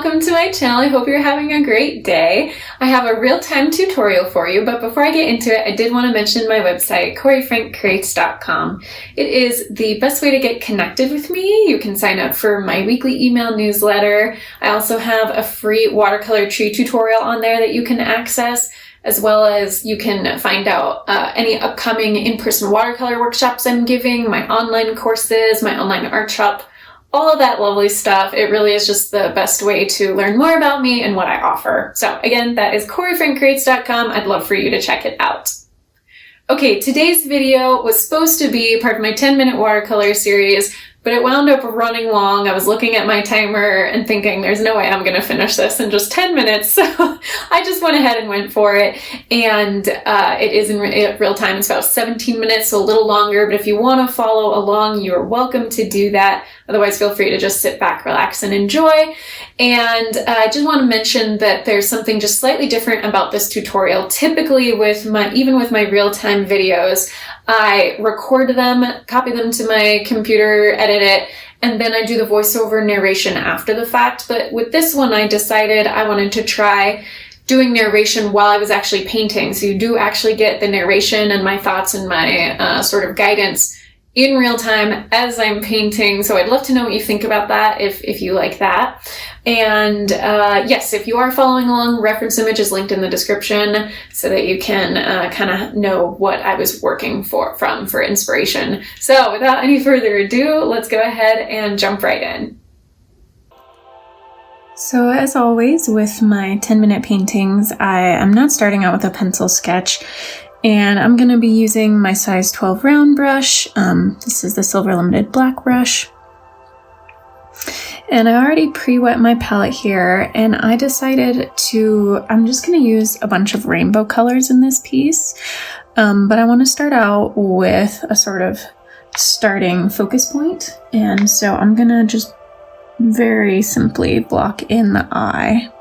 welcome to my channel. I hope you're having a great day. I have a real-time tutorial for you, but before I get into it, I did want to mention my website, CoreyFrankCreates.com. It is the best way to get connected with me. You can sign up for my weekly email newsletter. I also have a free watercolor tree tutorial on there that you can access, as well as you can find out any upcoming in-person watercolor workshops I'm giving, my online courses, my online art shop, all of that lovely stuff. It really is just the best way to learn more about me and what I offer. So again, that is CoreyFrankCreates.com. I'd love for you to check it out. Okay, today's video was supposed to be part of my 10-minute watercolor series, but it wound up running long. I was looking at my timer and thinking there's no way I'm going to finish this in just 10 minutes. So I just went ahead and went for it. And it is in real time. It's about 17 minutes, so a little longer. But if you want to follow along, you're welcome to do that. Otherwise, feel free to just sit back, relax, and enjoy. And I just want to mention that there's something just slightly different about this tutorial. Typically, even with my real-time videos, I record them, copy them to my computer, edit it, and then I do the voiceover narration after the fact. But with this one, I decided I wanted to try doing narration while I was actually painting. So you do actually get the narration and my thoughts and my sort of guidance in real time as I'm painting. So I'd love to know what you think about that, if you like that. And yes, if you are following along, reference image is linked in the description so that you can kind of know what I was working from for inspiration. So without any further ado, let's go ahead and jump right in. So as always with my 10-minute paintings, I am not starting out with a pencil sketch. And I'm going to be using my size 12 round brush. This is the Silver Limited black brush. And I already pre-wet my palette here, and I decided I'm just going to use a bunch of rainbow colors in this piece. But I want to start out with a sort of starting focus point. And so I'm going to just very simply block in the eye.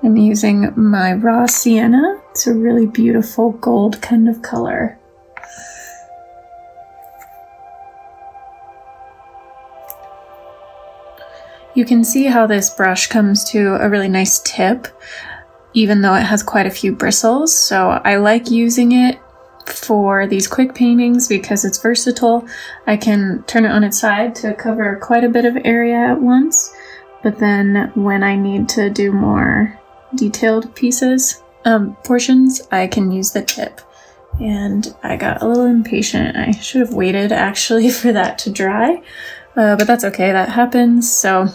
I'm using my raw sienna. It's a really beautiful gold kind of color. You can see how this brush comes to a really nice tip, even though it has quite a few bristles. So I like using it for these quick paintings because it's versatile. I can turn it on its side to cover quite a bit of area at once, but then when I need to do more detailed portions, I can use the tip. And I got a little impatient. I should have waited actually for that to dry, but that's okay, that happens. So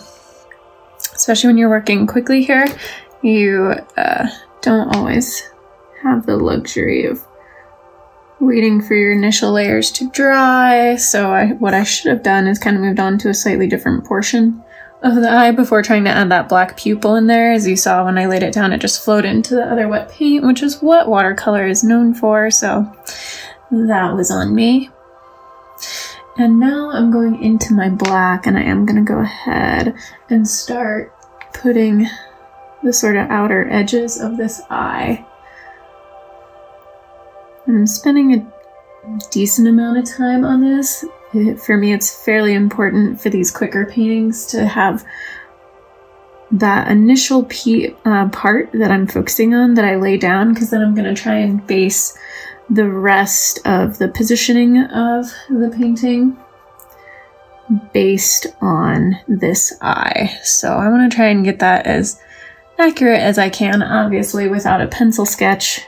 especially when you're working quickly here, you don't always have the luxury of waiting for your initial layers to dry. So what I should have done is kind of moved on to a slightly different portion of the eye before trying to add that black pupil in there. As you saw when I laid it down, it just flowed into the other wet paint, which is what watercolor is known for, so that was on me. And now I'm going into my black, and I am going to go ahead and start putting the sort of outer edges of this eye. I'm spending a decent amount of time on this. For me, it's fairly important for these quicker paintings to have that initial part that I'm focusing on that I lay down, because then I'm going to try and base the rest of the positioning of the painting based on this eye. So I want to try and get that as accurate as I can. Obviously, without a pencil sketch,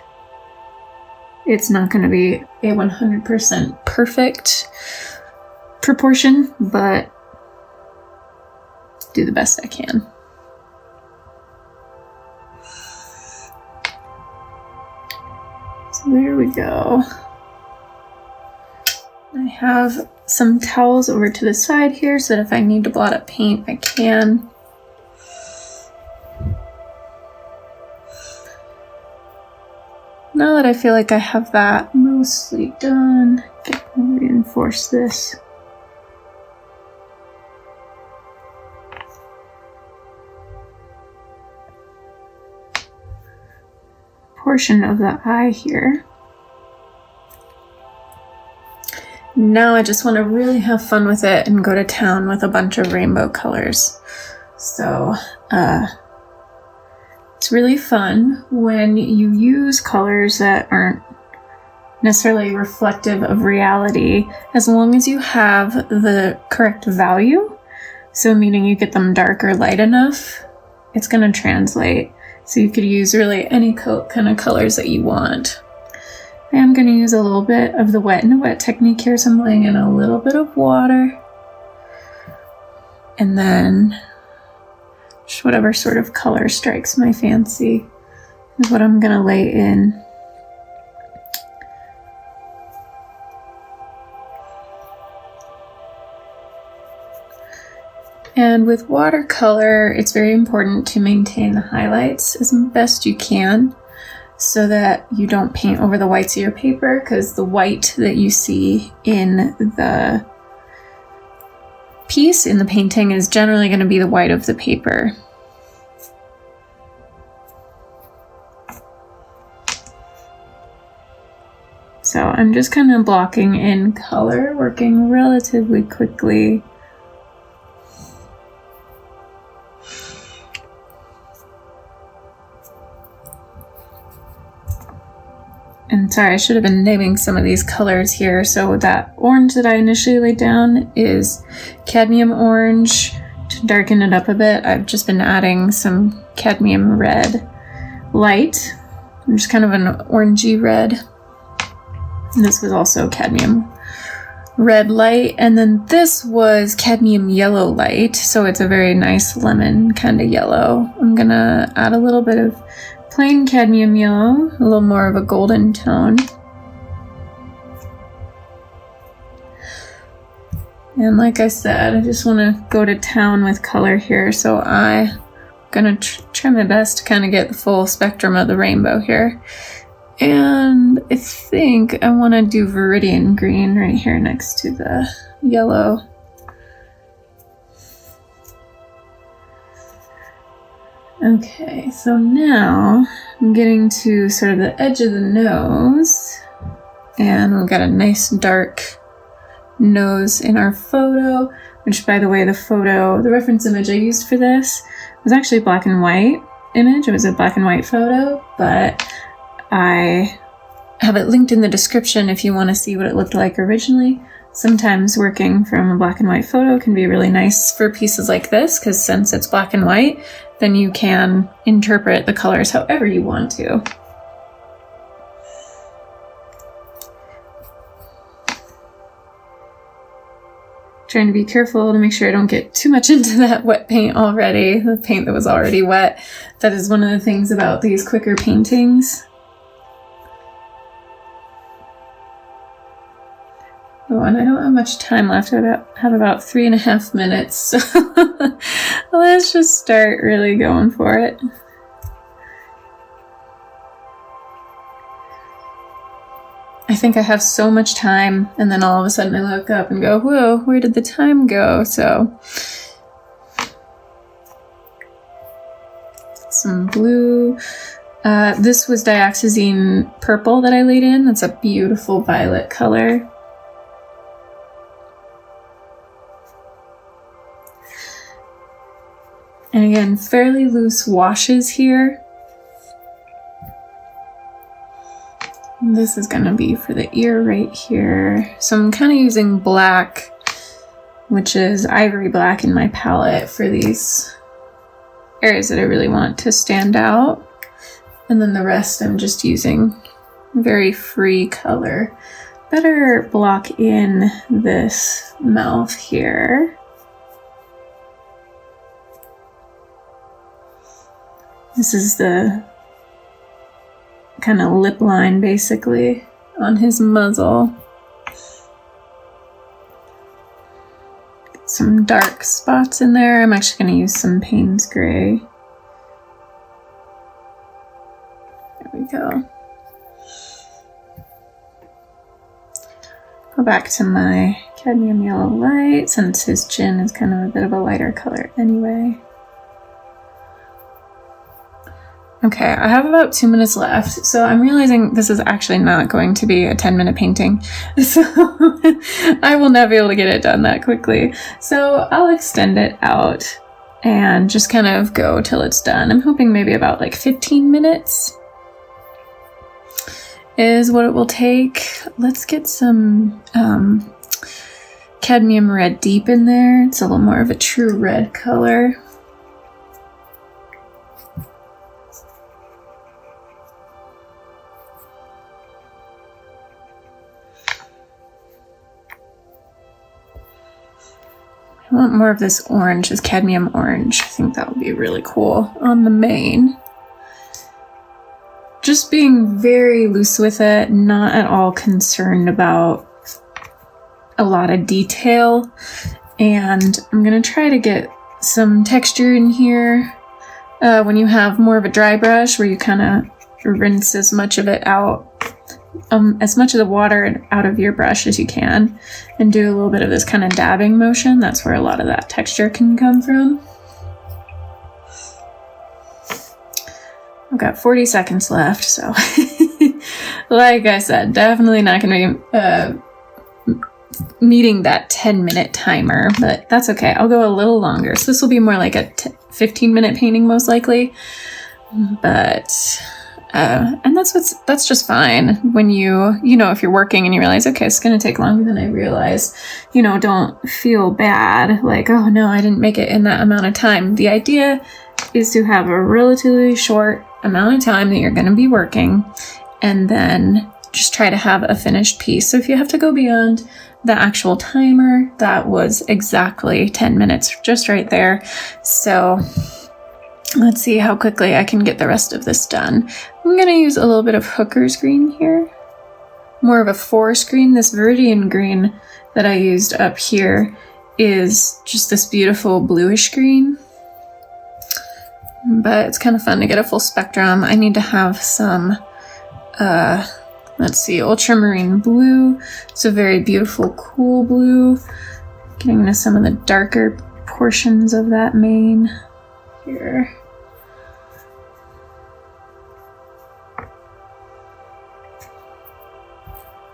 it's not going to be a 100% perfect proportion, but do the best I can. So there we go. I have some towels over to the side here so that if I need to blot up paint, I can. Now that I feel like I have that mostly done, I'll reinforce this. Portion of the eye here. Now I just want to really have fun with it and go to town with a bunch of rainbow colors. So it's really fun when you use colors that aren't necessarily reflective of reality, as long as you have the correct value. So meaning you get them dark or light enough, it's going to translate. So you could use really any kind of colors that you want. I am going to use a little bit of the wet in a wet technique here, so I'm laying in a little bit of water. And then just whatever sort of color strikes my fancy is what I'm going to lay in. And with watercolor, it's very important to maintain the highlights as best you can so that you don't paint over the whites of your paper, because the white that you see in the piece, in the painting, is generally going to be the white of the paper. So I'm just kind of blocking in color, working relatively quickly. And sorry, I should have been naming some of these colors here. So that orange that I initially laid down is cadmium orange. To darken it up a bit, I've just been adding some cadmium red light. Just kind of an orangey red. And this was also cadmium red light. And then this was cadmium yellow light. So it's a very nice lemon kind of yellow. I'm gonna add a little bit of plain cadmium yellow, a little more of a golden tone. And like I said, I just want to go to town with color here, so I'm gonna try my best to kind of get the full spectrum of the rainbow here. And I think I want to do Viridian green right here next to the yellow. Okay, so now I'm getting to sort of the edge of the nose, and we've got a nice dark nose in our photo, which, by the way, the reference image I used for this was actually a black and white image. It was a black and white photo, but I have it linked in the description if you want to see what it looked like originally. Sometimes working from a black and white photo can be really nice for pieces like this, because since it's black and white, then you can interpret the colors however you want to. Trying to be careful to make sure I don't get too much into that wet paint already, the paint that was already wet. That is one of the things about these quicker paintings. Oh, and I don't have much time left. I have about 3.5 minutes, so let's just start really going for it. I think I have so much time, and then all of a sudden I look up and go, whoa, where did the time go? So, some blue. This was dioxazine purple that I laid in. That's a beautiful violet color. And again, fairly loose washes here. And this is gonna be for the ear right here. So I'm kind of using black, which is ivory black in my palette for these areas that I really want to stand out. And then the rest I'm just using very free color. Better block in this mouth here. This is the kind of lip line, basically, on his muzzle. Some dark spots in there. I'm actually going to use some Payne's Gray. There we go. Go back to my cadmium yellow light, since his chin is kind of a bit of a lighter color anyway. Okay, I have about 2 minutes left, so I'm realizing this is actually not going to be a 10-minute painting, so I will not be able to get it done that quickly. So I'll extend it out and just kind of go till it's done. I'm hoping maybe about like 15 minutes is what it will take. Let's get some cadmium red deep in there. It's a little more of a true red color. I want more of this orange, this cadmium orange. I think that would be really cool on the mane. Just being very loose with it, not at all concerned about a lot of detail. And I'm gonna try to get some texture in here. When you have more of a dry brush where you kind of rinse as much of it out, as much of the water out of your brush as you can, and do a little bit of this kind of dabbing motion. That's where a lot of that texture can come from. I've got 40 seconds left, so like I said, definitely not going to be meeting that 10-minute timer, but that's okay. I'll go a little longer. So this will be more like a 15-minute painting most likely, but and that's just fine when if you're working and you realize, okay, it's going to take longer than I realized, don't feel bad. Like, oh no, I didn't make it in that amount of time. The idea is to have a relatively short amount of time that you're going to be working and then just try to have a finished piece. So if you have to go beyond the actual timer, that was exactly 10 minutes just right there. So let's see how quickly I can get the rest of this done. I'm going to use a little bit of Hooker's green here, more of a forest green. This Viridian green that I used up here is just this beautiful bluish green, but it's kind of fun to get a full spectrum. I need to have some, let's see, ultramarine blue. It's a very beautiful, cool blue. Getting into some of the darker portions of that mane here.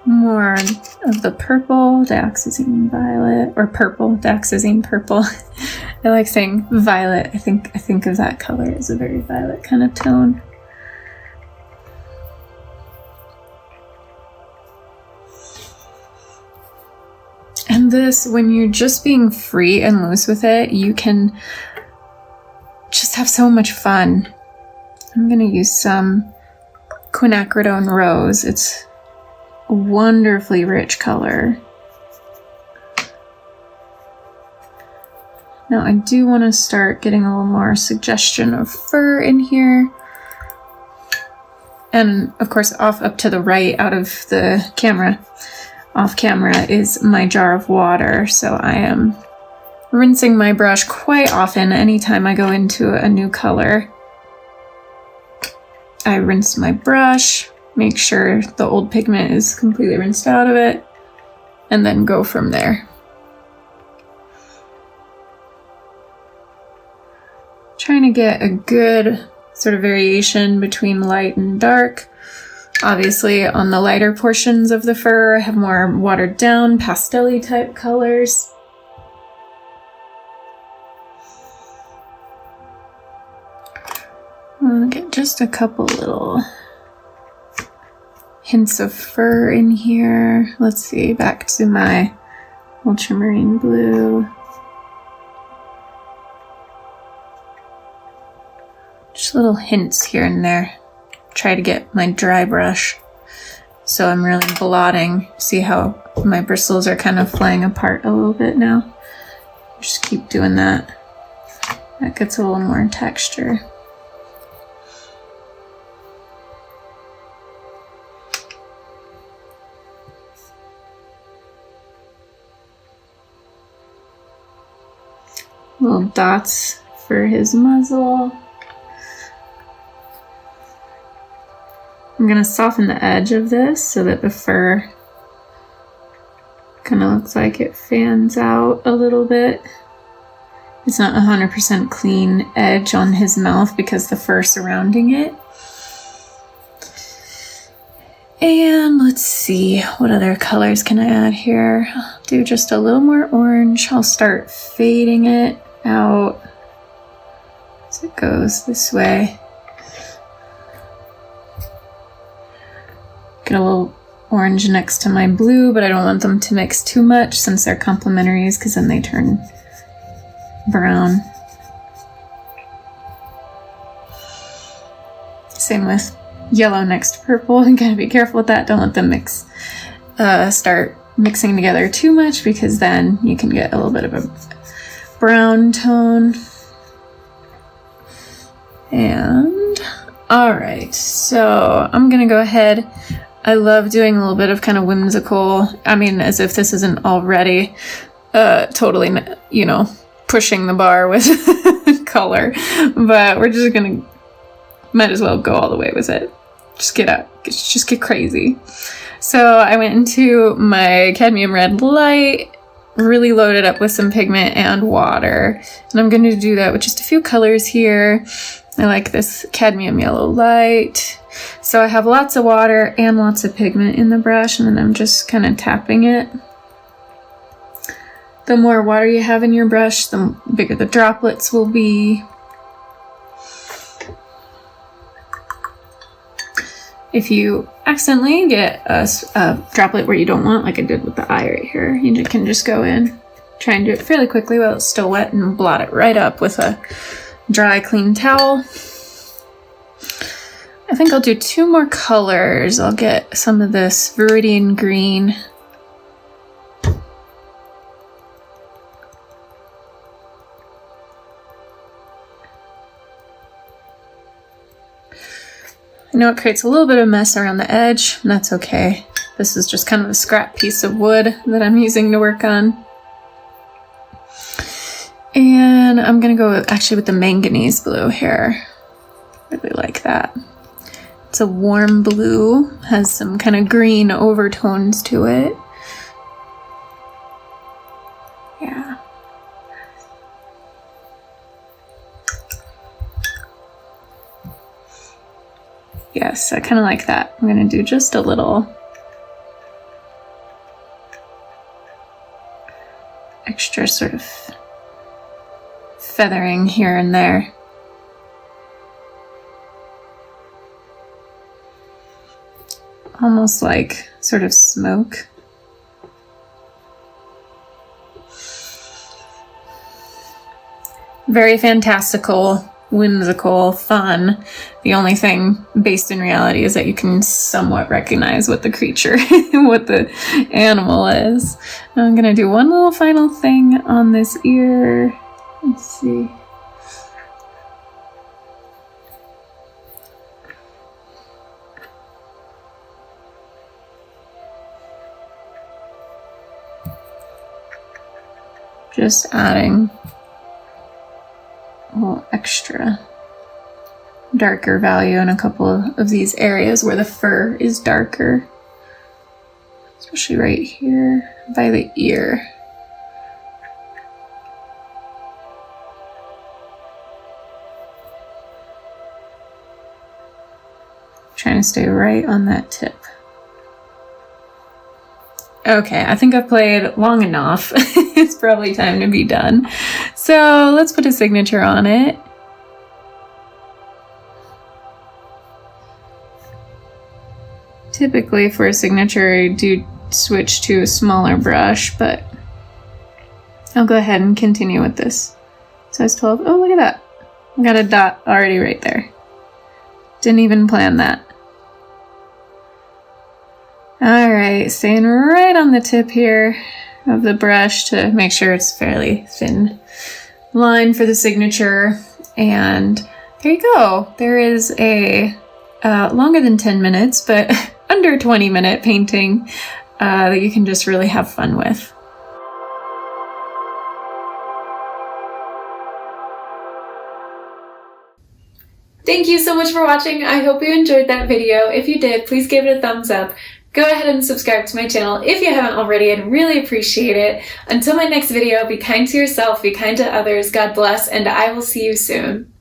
More of the purple, dioxazine violet, or purple, dioxazine purple. I like saying violet. I think of that color as a very violet kind of tone. And this, when you're just being free and loose with it, you can just have so much fun. I'm going to use some quinacridone rose. It's a wonderfully rich color. Now I do want to start getting a little more suggestion of fur in here. And of course, off up to the right out of the camera, off camera, is my jar of water. So I am rinsing my brush quite often anytime I go into a new color. I rinse my brush, make sure the old pigment is completely rinsed out of it, and then go from there. Trying to get a good sort of variation between light and dark. Obviously, on the lighter portions of the fur, I have more watered down, pastel-y type colors. I'm gonna get just a couple little hints of fur in here. Let's see, back to my ultramarine blue. Just little hints here and there. Try to get my dry brush so I'm really blotting. See how my bristles are kind of flying apart a little bit now? Just keep doing that. That gets a little more texture. Little dots for his muzzle. I'm going to soften the edge of this so that the fur kind of looks like it fans out a little bit. It's not 100% clean edge on his mouth because the fur surrounding it. And let's see, what other colors can I add here? I'll do just a little more orange. I'll start fading it out as it goes this way. Get a little orange next to my blue, but I don't want them to mix too much since they're complementaries, because then they turn brown. Same with yellow next to purple. You gotta be careful with that. Don't let them start mixing together too much, because then you can get a little bit of a brown tone. And all right, so I'm gonna go ahead. I love doing a little bit of kind of whimsical, I mean, as if this isn't already totally, you know, pushing the bar with color, but we're just gonna, might as well go all the way with it. Just get crazy. So I went into my cadmium red light, really loaded up with some pigment and water, and I'm going to do that with just a few colors here. I like this cadmium yellow light. So I have lots of water and lots of pigment in the brush, and then I'm just kind of tapping it. The more water you have in your brush, the bigger the droplets will be. If you accidentally get a droplet where you don't want, like I did with the eye right here, you can just go in, try and do it fairly quickly while it's still wet, and blot it right up with a dry, clean towel. I think I'll do 2 more colors. I'll get some of this Viridian green. I know it creates a little bit of mess around the edge, and that's okay. This is just kind of a scrap piece of wood that I'm using to work on. And I'm gonna go actually with the manganese blue here. Really like that. It's a warm blue, has some kind of green overtones to it. Yeah. Yes, I kind of like that. I'm gonna do just a little extra sort of feathering here and there. Almost like sort of smoke. Very fantastical, whimsical, fun. The only thing based in reality is that you can somewhat recognize what the creature, what the animal is. Now I'm gonna do one little final thing on this ear. Let's see. Just adding a little extra darker value in a couple of these areas where the fur is darker, especially right here by the ear. Trying to stay right on that tip. Okay, I think I've played long enough. It's probably time to be done. So let's put a signature on it. Typically for a signature, I do switch to a smaller brush, but I'll go ahead and continue with this. Size 12. Oh, look at that. I got a dot already right there. Didn't even plan that. Alright, staying right on the tip here of the brush to make sure it's fairly thin line for the signature. And there you go. There is a longer than 10 minutes, but under 20-minute painting that you can just really have fun with. Thank you so much for watching. I hope you enjoyed that video. If you did, please give it a thumbs up. Go ahead and subscribe to my channel if you haven't already. I'd really appreciate it. Until my next video, be kind to yourself, be kind to others. God bless, and I will see you soon.